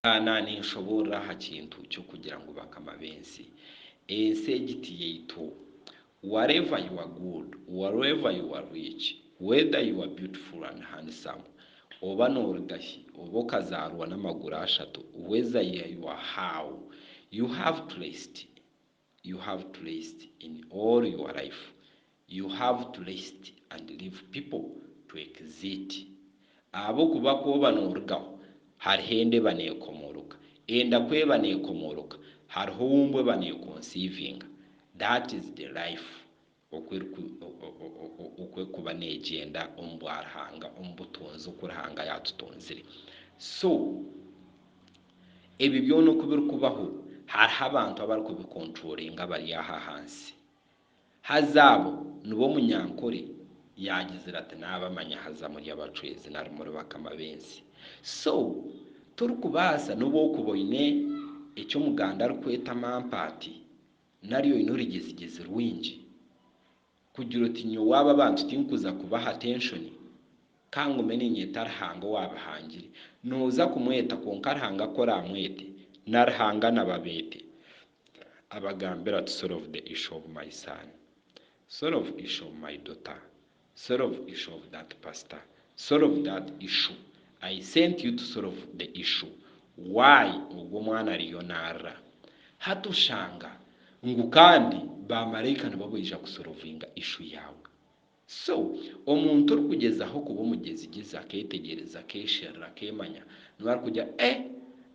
nani nshobora hakintu cyo kugira ngo bakama bensi ensi tiyeitu. Wherever you are good, wherever you are rich, whether you are beautiful and handsome, oba n'orugashi oba okazarwa n'amaguru ashatu, whether you are how, you have to rest. You have to rest in all your life. You have to rest and leave people to exit. Abo kuba kuba n'orugaho harihende banekomoroka, enda kwe banekomoroka, hariho wumbwe baneconceiving. That is the life okwe kuba negenda ombwarhanga ombutonzi okurhanga yatutonzire. So ebi byono kubiri kubaho hariho abantu abari kubikontrolinga bari aha hansi. Hazabo nubo munyankore yagizira ati nabamanya haza muri abacwezi nari muri bakama bensi. So turi kubasa nubo kuboine icyo muganda ari kweta mampati nariyo inurigezigeze rwinji kugira uti nyo waba bantu tinkuza kubaha attention kango meninye tarhanga wabahangire noza kumweta konkarhanga kora amwete narhanga nababete abagambira to solve the issue of my son, solve issue of my daughter, solve issue of that pastor, solve that issue. I sent you to solve the issue. Why ubwo mwana riyonara hatushanga ngukandi bamarayika nababwija kusolvinga issue yawe. So omuntu uri kugezaho kuba umugezi giza aketegereza keshera kemanya nwari kujya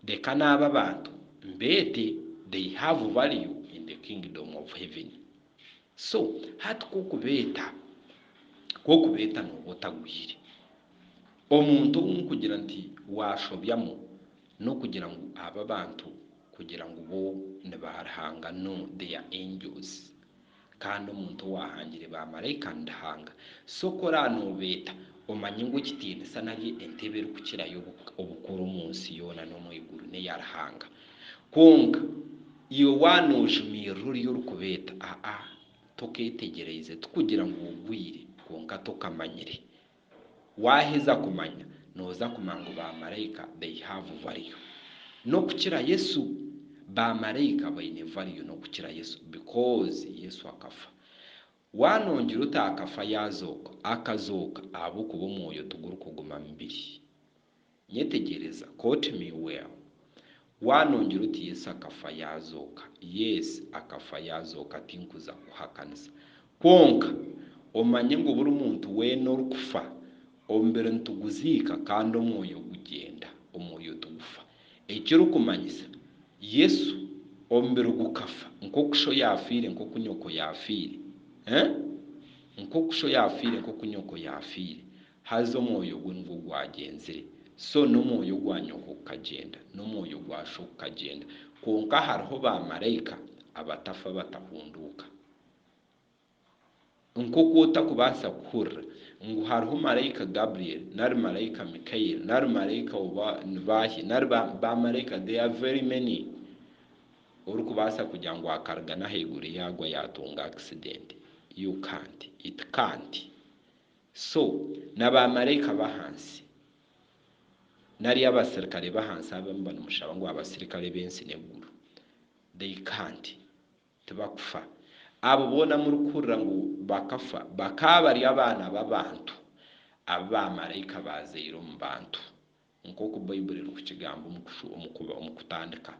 deka naba bantu mbete they have value in the kingdom of heaven. So hatu kokubeta n'obutagwire omuntu kugira nti washobyamo no kugira ngo aba bantu kugira ngo bo nebarhanga no they are angels kandi omuntu wahangire bamarayika ndahanga. So kora no beta omanye ngo kitinisa nari entebe eri kukirayo obukuru munsi yona no mwiguru ne yarhanga kwonka iyo wanojumiro ryo rukubeta toketegereze tukugira ngo ubwire kwonka tokamanyire waheza kumanya noza kumango bamarayika they have value no kukira Yesu. Bamarayika baine value no kukira Yesu because Yesu akafa wanongera utakafa yazoka akazoka abo kuba moyo tuguru kuguma mbiri nyetegereza quote me well. Wanongera uti Yesu akafa yazoka, yes akafa yazoka tinkuza kuhakanisa kwonka omanye ngo buri muntu we no rukufa ombere ntuguzika kandi omwoyo gugenda omwoyo tugufa ekiro kumanyisa Yesu ombere gukafa nko kusho yafire nko kunyoko yafire nko kusho yafire nko kunyoko yafire hazo omwoyo gwe ngo gwagenzire. So no mwoyo gwanyoko kagenda no mwoyo gwasho kagenda kwonka hariho bamarayika abatafa batahunduka nko kwota kubasa kuhura ngo hariho marayika Gabriel nari marayika Mikael nari marayika Obahi nari bamarayika they are very many uri kubasa kugira ngo akargana heguri yagwa yatunga accident. You can't, it can't. So nabamarayika bahansi nari abasirikare bahansi abambana umushaba ngo abasirikare bensi neguru they can't tubakufa abo bona muri kurira ngo bakafa bakaba ari abana b'abantu abamarayika bazero mu bantu nko ku Bible ku kigambo omukutandika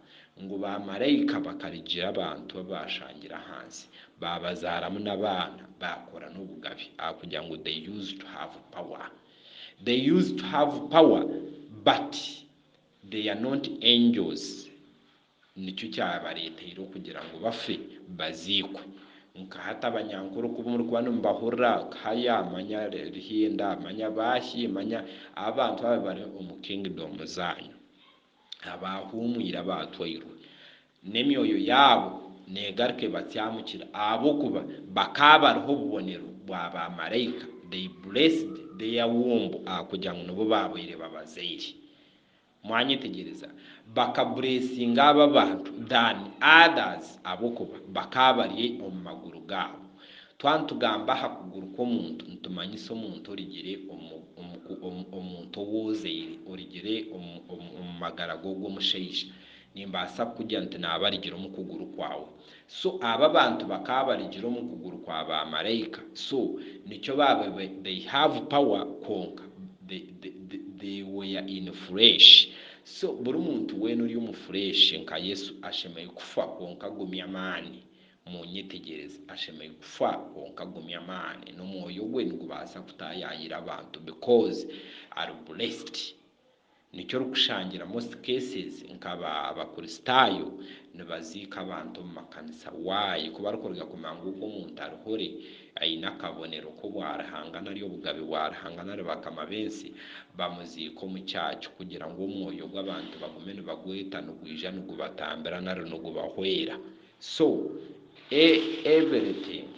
ngo bamarayika bakarigira abantu babashangira hansi babazaramu n'abana bakora n'ubugabi akugira ngo they used to have power, they used to have power but they are not angels. Nicyo cyabaretero kugira ngo bafe bazikwe nka hata abanyankuru kuba muri kwano mbahura kaya manya rihinda manya bashi manya abantu bari mu kingdom zanyu abahumwira batwirwe nemyoyo yabo negarke batyamukira abo kuba bakabariho bubonero bwa marayika they blessed their womb kugira ngo nabo babwire babazeye mwanyitegereza bakablessinga aba bantu than others abo kuba bakabariye mu maguru gabo twantugamba hakuguru k'omuntu ntumanyisa omuntu origire omuntu owozeire origire omu magara g'omushaija nimbaasa kujya nti naaba arigire omu kuguru kwawe. So aba bantu bakaba barigire omu kuguru kwa bamalayika, so nikyo baba they have power kwonka they were in flesh. So buri muntu weena ori omu flesh nka Yesu ashemereire kufa kwonka agumya amaani. Munyitegereze ashemereire kufa kwonka agumya amaani n'omwoyo gwe nigubaasa kutayayira abantu because are blessed. Nikyo rukushangira most cases nk'abakristaayo nibaziika abantu omu makanisa. Why? Kuba barikuruga kumanya ngu ogwo omuntu arihore aine akabonero k'obwarihangana ari obugabe bwarihangana ari bakama bensi bamuziika omu kyaki kugira ngu omwoyo gw'abantu bagume nibagweta nigwija nigubatambira nari nigubahwera. So everything